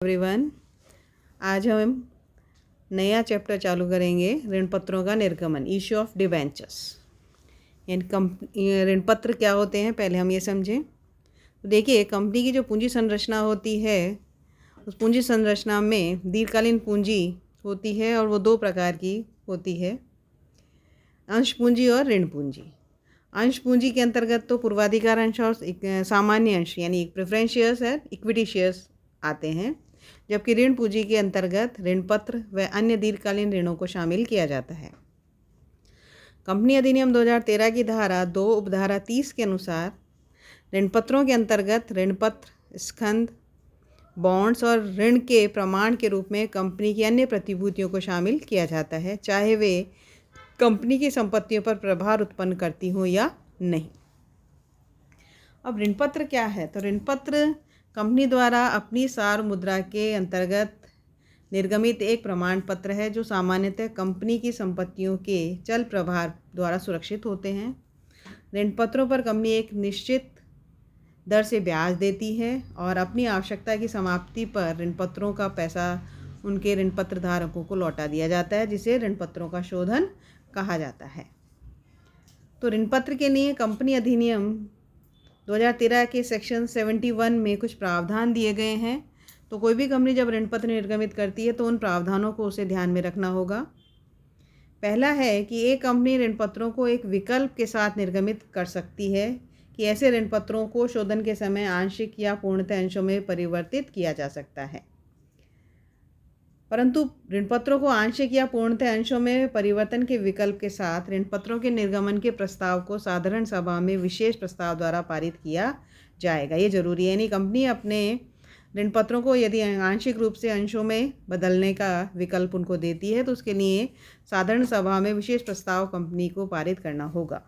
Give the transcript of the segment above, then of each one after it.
Everyone, आज हम नया चैप्टर चालू करेंगे ऋण पत्रों का निर्गमन, इश्यू ऑफ डिबेंचर्स। ऋण पत्र क्या होते हैं पहले हम ये समझें। तो देखिए, कंपनी की जो पूंजी संरचना होती है उस पूंजी संरचना में दीर्घकालीन पूंजी होती है और वो दो प्रकार की होती है, अंश पूंजी और ऋण पूंजी। अंश पूंजी के अंतर्गत तो पूर्वाधिकार अंश और सामान्य अंश यानी प्रेफरेंस शेयर्स और इक्विटी शेयर्स आते हैं, जबकि ऋण पूंजी के अंतर्गत ऋण पत्र व अन्य दीर्घकालीन ऋणों को शामिल किया जाता है। कंपनी अधिनियम 2013 की धारा 2 उपधारा 30 के अनुसार ऋण पत्रों के अंतर्गत ऋण पत्र, स्कंध, बॉन्ड्स और ऋण के प्रमाण के रूप में कंपनी की अन्य प्रतिभूतियों को शामिल किया जाता है, चाहे वे कंपनी की संपत्तियों पर प्रभाव उत्पन्न करती हो या नहीं। अब ऋण पत्र क्या है? तो ऋण पत्र कंपनी द्वारा अपनी सार मुद्रा के अंतर्गत निर्गमित एक प्रमाण पत्र है जो सामान्यतः कंपनी की संपत्तियों के चल प्रभार द्वारा सुरक्षित होते हैं। ऋण पत्रों पर कंपनी एक निश्चित दर से ब्याज देती है और अपनी आवश्यकता की समाप्ति पर ऋण पत्रों का पैसा उनके ऋण पत्र धारकों को लौटा दिया जाता है, जिसे ऋण पत्रों का शोधन कहा जाता है। तो ऋण पत्र के लिए कंपनी अधिनियम 2013 के सेक्शन 71 में कुछ प्रावधान दिए गए हैं। तो कोई भी कंपनी जब ऋण पत्र निर्गमित करती है तो उन प्रावधानों को उसे ध्यान में रखना होगा। पहला है कि एक कंपनी ऋण पत्रों को एक विकल्प के साथ निर्गमित कर सकती है कि ऐसे ऋण पत्रों को शोधन के समय आंशिक या पूर्णतः अंशों में परिवर्तित किया जा सकता है। परंतु ऋण पत्रों को आंशिक या पूर्णतः अंशों में परिवर्तन के विकल्प के साथ ऋण पत्रों के निर्गमन के प्रस्ताव को साधारण सभा में विशेष प्रस्ताव द्वारा पारित किया जाएगा। ये जरूरी है, यानी कंपनी अपने ऋण पत्रों को यदि आंशिक रूप से अंशों में बदलने का विकल्प उनको देती है तो उसके लिए साधारण सभा में विशेष प्रस्ताव कंपनी को पारित करना होगा।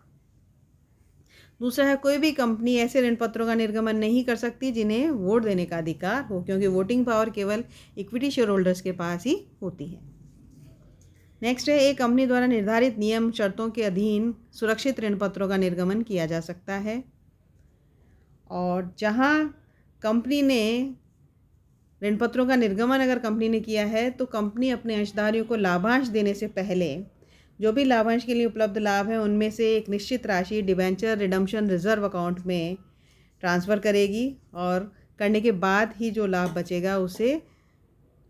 दूसरा है, कोई भी कंपनी ऐसे ऋण पत्रों का निर्गमन नहीं कर सकती जिन्हें वोट देने का अधिकार हो, क्योंकि वोटिंग पावर केवल इक्विटी शेयर होल्डर्स के पास ही होती है। नेक्स्ट है, एक कंपनी द्वारा निर्धारित नियम शर्तों के अधीन सुरक्षित ऋण पत्रों का निर्गमन किया जा सकता है। और जहां कंपनी ने ऋण पत्रों का निर्गमन अगर कंपनी ने किया है तो कंपनी अपने अंशधारियों को लाभांश देने से पहले जो भी लाभांश के लिए उपलब्ध लाभ है उनमें से एक निश्चित राशि डिबेंचर रिडम्पशन रिजर्व अकाउंट में ट्रांसफ़र करेगी और करने के बाद ही जो लाभ बचेगा उसे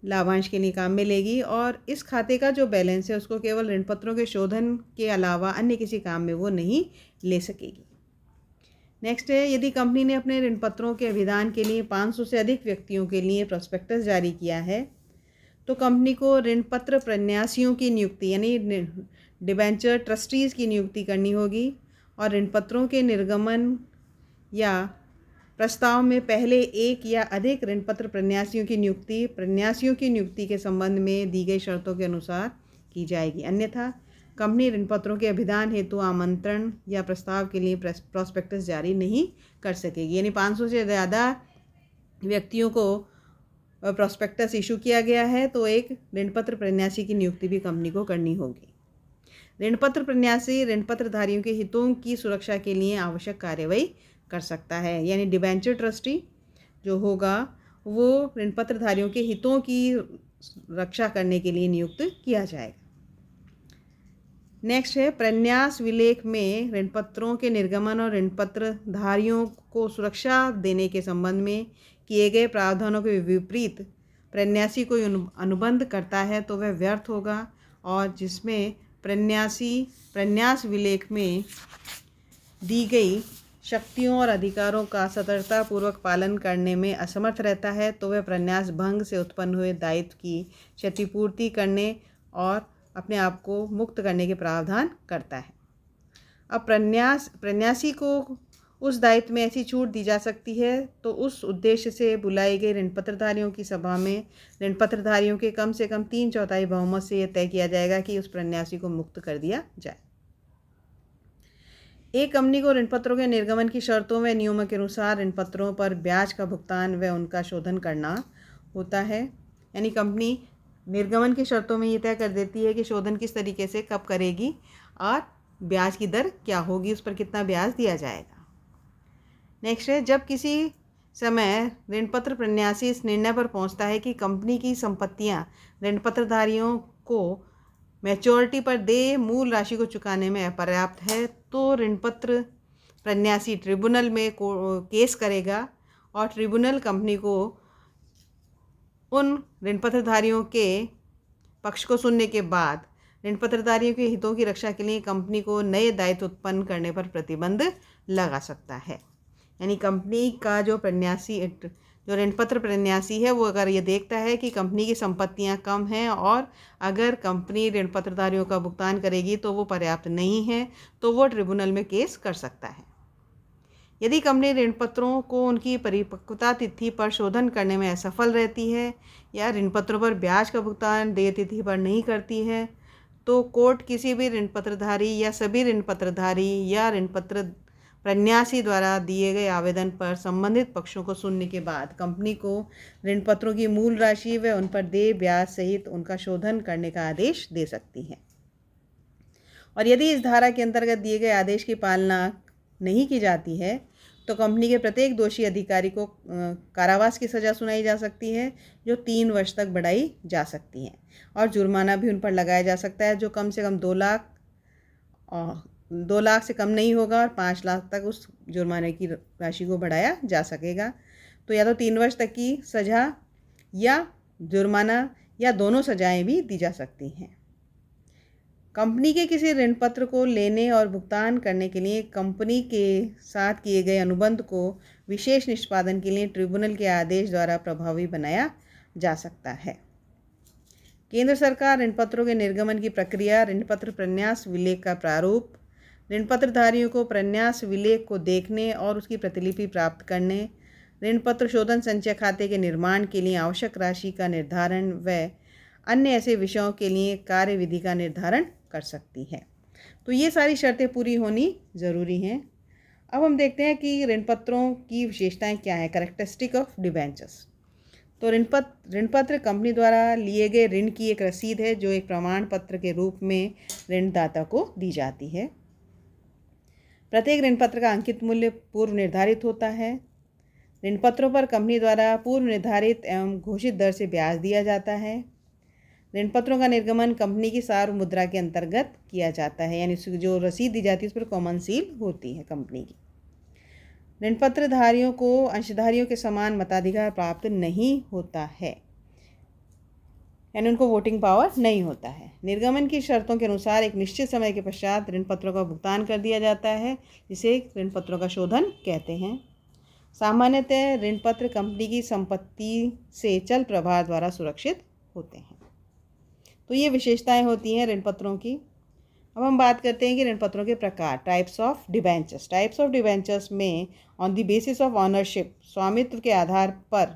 लाभांश के लिए काम में लेगी और इस खाते का जो बैलेंस है उसको केवल ऋण पत्रों के शोधन के अलावा अन्य किसी काम में वो नहीं ले सकेगी। नेक्स्ट है, यदि कंपनी ने अपने ऋण पत्रों के अभिदान के लिए 500 से अधिक व्यक्तियों के लिए प्रोस्पेक्टस जारी किया है तो कंपनी को ऋण पत्र प्रन्यासियों की नियुक्ति यानी डिबेंचर ट्रस्टीज़ की नियुक्ति करनी होगी और ऋण पत्रों के निर्गमन या प्रस्ताव में पहले एक या अधिक ऋण पत्र प्रन्यासियों की नियुक्ति के संबंध में दी गई शर्तों के अनुसार की जाएगी। अन्यथा कंपनी ऋण पत्रों के अभिदान हेतु आमंत्रण या प्रस्ताव के लिए प्रोस्पेक्टस जारी नहीं कर सकेगी। यानी 500 से ज़्यादा व्यक्तियों को प्रोस्पेक्टस इशू किया गया है तो एक ऋण पत्र प्रन्यासी की नियुक्ति भी कंपनी को करनी होगी। ऋण पत्र प्रन्यासी ऋण पत्रधारियों के हितों की सुरक्षा के लिए आवश्यक कार्यवाही कर सकता है, यानी डिबेंचर ट्रस्टी जो होगा वो ऋण पत्रधारियों के हितों की रक्षा करने के लिए नियुक्त किया जाएगा। नेक्स्ट है, प्रन्यास विलेख में ऋण पत्रों के निर्गमन और ऋण पत्रधारियों को सुरक्षा देने के संबंध में किए गए प्रावधानों के विपरीत प्रन्यासी कोई अनुबंध करता है तो वह व्यर्थ होगा और जिसमें प्रन्यास विलेख में दी गई शक्तियों और अधिकारों का सतर्कतापूर्वक पालन करने में असमर्थ रहता है तो वह प्रन्यास भंग से उत्पन्न हुए दायित्व की क्षतिपूर्ति करने और अपने आप को मुक्त करने के प्रावधान करता है। अब प्रन्यासी को उस दायित्व में ऐसी छूट दी जा सकती है तो उस उद्देश्य से बुलाई गई ऋण पत्रधारियों की सभा में ऋण पत्रधारियों के कम से कम 3/4 बहुमत से यह तय किया जाएगा कि उस प्रन्यासी को मुक्त कर दिया जाए। एक कंपनी को ऋण पत्रों के निर्गमन की शर्तों व नियमों के अनुसार ऋण पत्रों पर ब्याज का भुगतान व उनका शोधन करना होता है। यानी कंपनी निर्गमन की शर्तों में ये तय कर देती है कि शोधन किस तरीके से कब करेगी और ब्याज की दर क्या होगी, उस पर कितना ब्याज दिया जाएगा। नेक्स्ट है, जब किसी समय ऋणपत्र प्रन्यासी इस निर्णय पर पहुंचता है कि कंपनी की संपत्तियां ऋणपत्रधारियों को मैच्योरिटी पर देय मूल राशि को चुकाने में अपर्याप्त है, तो ऋणपत्र प्रन्यासी ट्रिब्यूनल में केस करेगा और ट्रिब्यूनल कंपनी को उन ऋणपत्रधारियों के पक्ष को सुनने के बाद ऋणपत्रधारियों के हितों की रक्षा के लिए कंपनी को नए दायित्व उत्पन्न करने पर प्रतिबंध लगा सकता है। यानी कंपनी का जो ऋणपत्र प्रन्यासी है वो अगर ये देखता है कि कंपनी की संपत्तियां कम हैं और अगर कंपनी ऋणपत्रधारियों का भुगतान करेगी तो वो पर्याप्त नहीं है, तो वो ट्रिब्यूनल में केस कर सकता है। यदि कंपनी ऋणपत्रों को उनकी परिपक्वता तिथि पर शोधन करने में असफल रहती है या ऋणपत्रों पर ब्याज का भुगतान देय तिथि पर नहीं करती है, तो कोर्ट किसी भी ऋणपत्रधारी या सभी ऋणपत्रधारी या ऋणपत्र प्रन्यासी द्वारा दिए गए आवेदन पर संबंधित पक्षों को सुनने के बाद कंपनी को ऋणपत्रों की मूल राशि व उन पर देय ब्याज सहित उनका शोधन करने का आदेश दे सकती है। और यदि इस धारा के अंतर्गत दिए गए आदेश की पालना नहीं की जाती है तो कंपनी के प्रत्येक दोषी अधिकारी को कारावास की सज़ा सुनाई जा सकती है, जो 3 वर्ष तक बढ़ाई जा सकती है, और जुर्माना भी उन पर लगाया जा सकता है, जो कम से कम 2 लाख से कम नहीं होगा और 5 लाख तक उस जुर्माने की राशि को बढ़ाया जा सकेगा। तो या तो 3 वर्ष तक की सज़ा या जुर्माना या दोनों सज़ाएं भी दी जा सकती हैं। कंपनी के किसी ऋण पत्र को लेने और भुगतान करने के लिए कंपनी के साथ किए गए अनुबंध को विशेष निष्पादन के लिए ट्रिब्यूनल के आदेश द्वारा प्रभावी बनाया जा सकता है। केंद्र सरकार ऋणपत्रों के निर्गमन की प्रक्रिया, ऋणपत्र प्रन्यास विलेख का प्रारूप, ऋणपत्रधारियों को प्रन्यास विलेख को देखने और उसकी प्रतिलिपि प्राप्त करने, ऋणपत्र शोधन संचय खाते के निर्माण के लिए आवश्यक राशि का निर्धारण व अन्य ऐसे विषयों के लिए कार्यविधि का निर्धारण कर सकती है। तो ये सारी शर्तें पूरी होनी ज़रूरी हैं। अब हम देखते हैं कि ऋणपत्रों की विशेषताएं क्या है, कैरेक्टरिस्टिक ऑफ डिबेंचर्स। तो ऋणपत्र कंपनी द्वारा लिए गए ऋण की एक रसीद है जो एक प्रमाण पत्र के रूप में ऋणदाता को दी जाती है। प्रत्येक ऋणपत्र का अंकित मूल्य पूर्व निर्धारित होता है। ऋणपत्रों पर कंपनी द्वारा पूर्व निर्धारित एवं घोषित दर से ब्याज दिया जाता है। ऋणपत्रों का निर्गमन कंपनी की सार्वभौम मुद्रा के अंतर्गत किया जाता है, यानी जो रसीद दी जाती है उस पर कॉमन सील होती है कंपनी की। ऋणपत्रधारियों को अंशधारियों के समान मताधिकार प्राप्त नहीं होता है, यानी उनको वोटिंग पावर नहीं होता है। निर्गमन की शर्तों के अनुसार एक निश्चित समय के पश्चात ऋणपत्रों का भुगतान कर दिया जाता है, जिसे ऋणपत्रों का शोधन कहते हैं। सामान्यतः ऋणपत्र कंपनी की संपत्ति से चल प्रभार द्वारा सुरक्षित होते हैं। तो ये विशेषताएं होती हैं ऋणपत्रों की। अब हम बात करते हैं कि ऋणपत्रों के प्रकार, types of debentures. Types of debentures में on the basis of ownership, स्वामित्व के आधार पर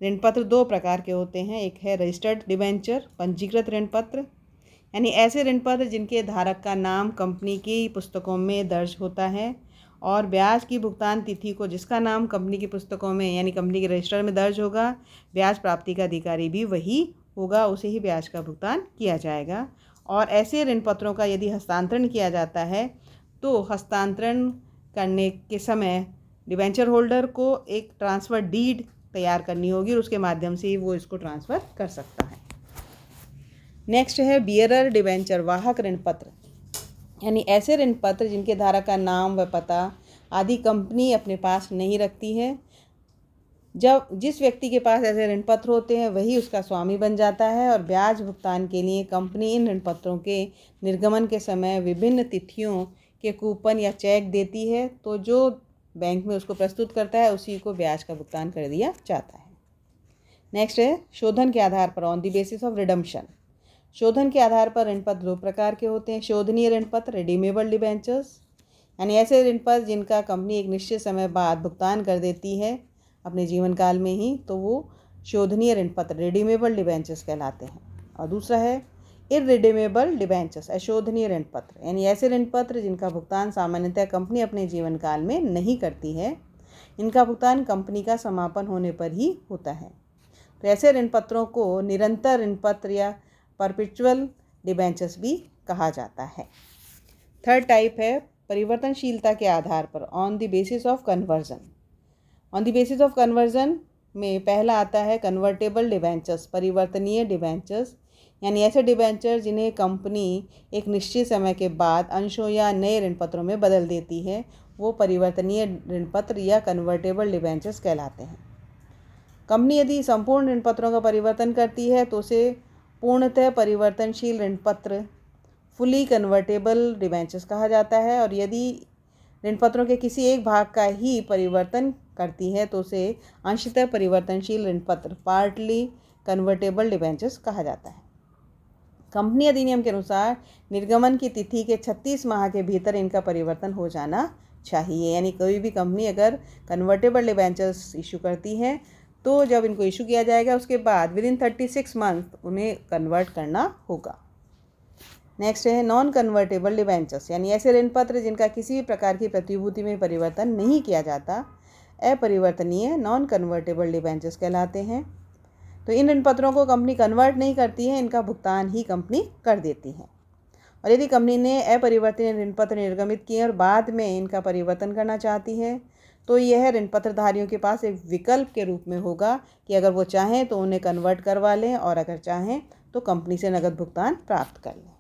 ऋणपत्र 2 प्रकार के होते हैं। एक है रजिस्टर्ड डिबेंचर, पंजीकृत ऋणपत्र, यानी ऐसे ऋणपत्र जिनके धारक का नाम कंपनी की पुस्तकों में दर्ज होता है और ब्याज की भुगतान तिथि को जिसका नाम कंपनी की पुस्तकों में यानी कंपनी के रजिस्टर में दर्ज होगा, ब्याज प्राप्ति का अधिकारी भी वही होगा, उसे ही ब्याज का भुगतान किया जाएगा। और ऐसे ऋणपत्रों का यदि हस्तांतरण किया जाता है तो हस्तांतरण करने के समय डिबेंचर होल्डर को एक ट्रांसफ़र डीड तैयार करनी होगी और उसके माध्यम से ही वो इसको ट्रांसफ़र कर सकता है। नेक्स्ट है बियरर डिबेंचर, वाहक ऋणपत्र, यानी ऐसे ऋणपत्र जिनके धारक का नाम व पता आदि कंपनी अपने पास नहीं रखती है। जब जिस व्यक्ति के पास ऐसे ऋणपत्र होते हैं वही उसका स्वामी बन जाता है और ब्याज भुगतान के लिए कंपनी इन ऋणपत्रों के निर्गमन के समय विभिन्न तिथियों के कूपन या चेक देती है, तो जो बैंक में उसको प्रस्तुत करता है उसी को ब्याज का भुगतान कर दिया जाता है। नेक्स्ट है शोधन के आधार पर, on the basis of redemption. शोधन के आधार पर ऋणपत्र 2 प्रकार के होते हैं। शोधनीय ऋणपत्र, रिडीमेबल डिबेंचर्स, यानी ऐसे ऋणपत्र जिनका कंपनी एक निश्चित समय बाद भुगतान कर देती है अपने जीवन काल में ही, तो वो शोधनीय ऋणपत्र, रिडीमेबल डिबेंचर्स कहलाते हैं। और दूसरा है इररिडीमेबल डिबेंचर्स, अशोधनीय ऋणपत्र, यानी ऐसे ऋणपत्र जिनका भुगतान सामान्यतः कंपनी अपने जीवन काल में नहीं करती है, इनका भुगतान कंपनी का समापन होने पर ही होता है। तो ऐसे ऋणपत्रों को निरंतर ऋणपत्र या परपेचुअल डिबेंचर्स भी कहा जाता है। थर्ड टाइप है परिवर्तनशीलता के आधार पर, on the basis of conversion. On the basis of conversion में पहला आता है कन्वर्टेबल डिबेंचर्स, परिवर्तनीय डिबेंचर्स, यानी ऐसे डिबेंचर जिन्हें कंपनी एक निश्चित समय के बाद अंशों या नए ऋण पत्रों में बदल देती है, वो परिवर्तनीय ऋण पत्र या कन्वर्टेबल डिबेंचर्स कहलाते हैं। कंपनी यदि संपूर्ण ऋण पत्रों का परिवर्तन करती है तो उसे पूर्णतः परिवर्तनशील ऋण पत्र, फुली कन्वर्टेबल डिबेंचर्स कहा जाता है, और यदि ऋण पत्रों के किसी एक भाग का ही परिवर्तन करती है तो उसे अंशतः परिवर्तनशील ऋण पत्र, पार्टली कन्वर्टेबल डिबेंचर्स कहा जाता है। कंपनी अधिनियम के अनुसार निर्गमन की तिथि के 36 माह के भीतर इनका परिवर्तन हो जाना चाहिए, यानी कोई भी कंपनी अगर कन्वर्टेबल डिबेंचर्स इशू करती है तो जब इनको इशू किया जाएगा उसके बाद विदिन 36 मंथ उन्हें कन्वर्ट करना होगा। नेक्स्ट है नॉन कन्वर्टेबल डिबेंचर्स, यानी ऐसे ऋण पत्र जिनका किसी भी प्रकार की प्रतिभूति में परिवर्तन नहीं किया जाता, अपरिवर्तनीय नॉन कन्वर्टेबल डिबेंचर्स कहलाते हैं। तो इन ऋण पत्रों को कंपनी कन्वर्ट नहीं करती है, इनका भुगतान ही कंपनी कर देती है। और यदि कंपनी ने अपरिवर्तनीय ऋण पत्र निर्गमित किए और बाद में इनका परिवर्तन करना चाहती है तो यह ऋण पत्रधारियों के पास एक विकल्प के रूप में होगा कि अगर वो चाहें तो उन्हें कन्वर्ट करवा लें और अगर चाहें तो कंपनी से नकद भुगतान प्राप्त कर लें।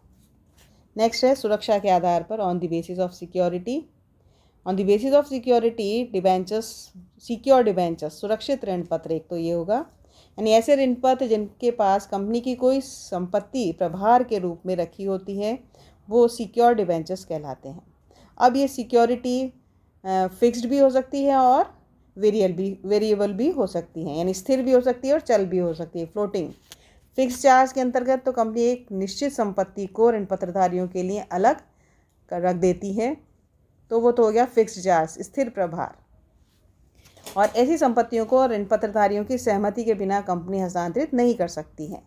नेक्स्ट है सुरक्षा के आधार पर, on the basis of security. On the basis of security debentures, secure debentures, सुरक्षित ऋण पत्र एक तो ये होगा, यानी ऐसे ऋण पत्र जिनके पास कंपनी की कोई संपत्ति प्रभार के रूप में रखी होती है वो सिक्योर डिबेंचर्स कहलाते हैं। अब ये सिक्योरिटी फिक्स्ड भी हो सकती है और वेरिएबल भी हो सकती है, यानी स्थिर भी हो सकती है और चल भी हो सकती है, फ्लोटिंग। फिक्स चार्ज के अंतर्गत तो कंपनी एक निश्चित संपत्ति को ऋण पत्रधारियों के लिए अलग रख देती है, तो वो तो हो गया फिक्स्ड चार्ज, स्थिर प्रभार। और ऐसी संपत्तियों को ऋण पत्रधारियों की सहमति के बिना कंपनी हस्तांतरित नहीं कर सकती है।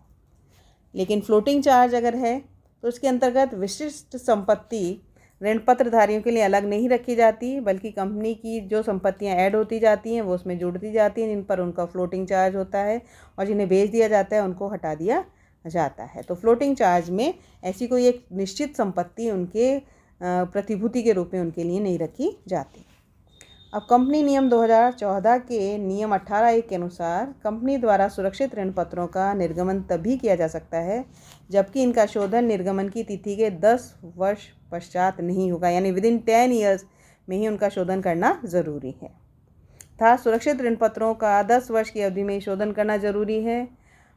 लेकिन फ्लोटिंग चार्ज अगर है तो उसके अंतर्गत विशिष्ट संपत्ति ऋण पत्रधारियों के लिए अलग नहीं रखी जाती, बल्कि कंपनी की जो संपत्तियां ऐड होती जाती हैं वो उसमें जुड़ती जाती हैं, जिन पर उनका फ्लोटिंग चार्ज होता है, और जिन्हें बेच दिया जाता है उनको हटा दिया जाता है। तो फ्लोटिंग चार्ज में ऐसी कोई एक निश्चित संपत्ति उनके प्रतिभूति के रूप में उनके लिए नहीं रखी जाती। अब कंपनी नियम 2014 के नियम 18(1) के अनुसार कंपनी द्वारा सुरक्षित ऋण पत्रों का निर्गमन तभी किया जा सकता है जबकि इनका शोधन निर्गमन की तिथि के 10 वर्ष पश्चात नहीं होगा, यानी विदिन 10 ईयर्स में ही उनका शोधन करना ज़रूरी है। था सुरक्षित ऋण पत्रों का 10 वर्ष की अवधि में शोधन करना जरूरी है,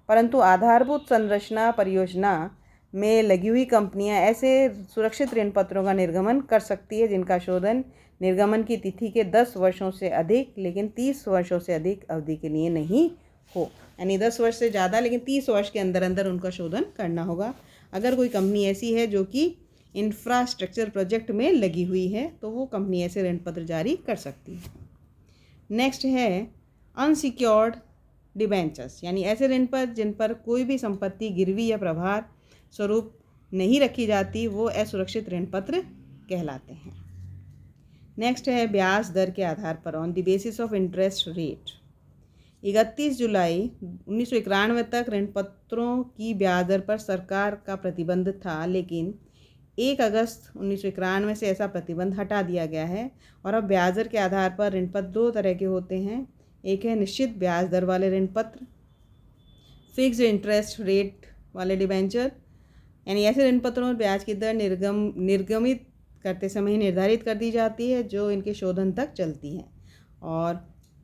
परंतु आधारभूत संरचना परियोजना में लगी हुई कंपनियां ऐसे सुरक्षित ऋण पत्रों का निर्गमन कर सकती है जिनका शोधन निर्गमन की तिथि के 10 वर्षों से अधिक लेकिन 30 वर्षों से अधिक अवधि के लिए नहीं हो, यानी 10 वर्ष से ज़्यादा लेकिन 30 वर्ष के अंदर अंदर उनका शोधन करना होगा। अगर कोई कंपनी ऐसी है जो कि इंफ्रास्ट्रक्चर प्रोजेक्ट में लगी हुई है तो वो कंपनी ऐसे ऋण पत्र जारी कर सकती है। नेक्स्ट है अनसिक्योर्ड डिबेंचर्स, यानी ऐसे ऋण पत्र जिन पर कोई भी संपत्ति गिरवी या प्रभार स्वरूप नहीं रखी जाती, वो असुरक्षित ऋण पत्र कहलाते हैं। नेक्स्ट है ब्याज दर के आधार पर, on the basis of interest rate. 31 जुलाई 1991 तक ऋण पत्रों की ब्याज दर पर सरकार का प्रतिबंध था, लेकिन 1 अगस्त 1991 से ऐसा प्रतिबंध हटा दिया गया है और अब ब्याज दर के आधार पर ऋण पत्र 2 तरह के होते हैं। एक है निश्चित ब्याज दर वाले ऋण पत्र, फिक्स्ड इंटरेस्ट रेट वाले डिबेंचर, यानी ऐसे ऋण पत्रों में ब्याज की दर निर्गमित करते समय ही निर्धारित कर दी जाती है जो इनके शोधन तक चलती है और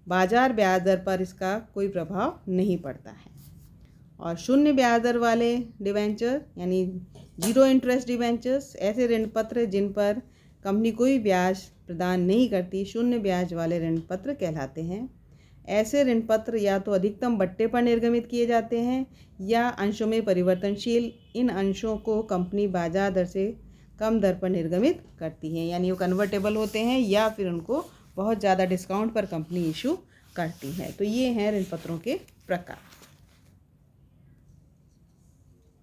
बाजार ब्याज दर पर इसका कोई प्रभाव नहीं पड़ता है। और शून्य ब्याज दर वाले डिबेंचर यानी जीरो इंटरेस्ट डिबेंचर्स, ऐसे ऋण पत्र जिन पर कंपनी कोई ब्याज प्रदान नहीं करती, शून्य ब्याज वाले ऋण पत्र कहलाते हैं। ऐसे ऋण पत्र या तो अधिकतम बट्टे पर निर्गमित किए जाते हैं या अंशों में परिवर्तनशील, इन अंशों को कंपनी बाजार दर से कम दर पर निर्गमित करती है, यानी वो कन्वर्टेबल होते हैं या फिर उनको बहुत ज़्यादा डिस्काउंट पर कंपनी इशू करती है। तो ये हैं ऋण पत्रों के प्रकार।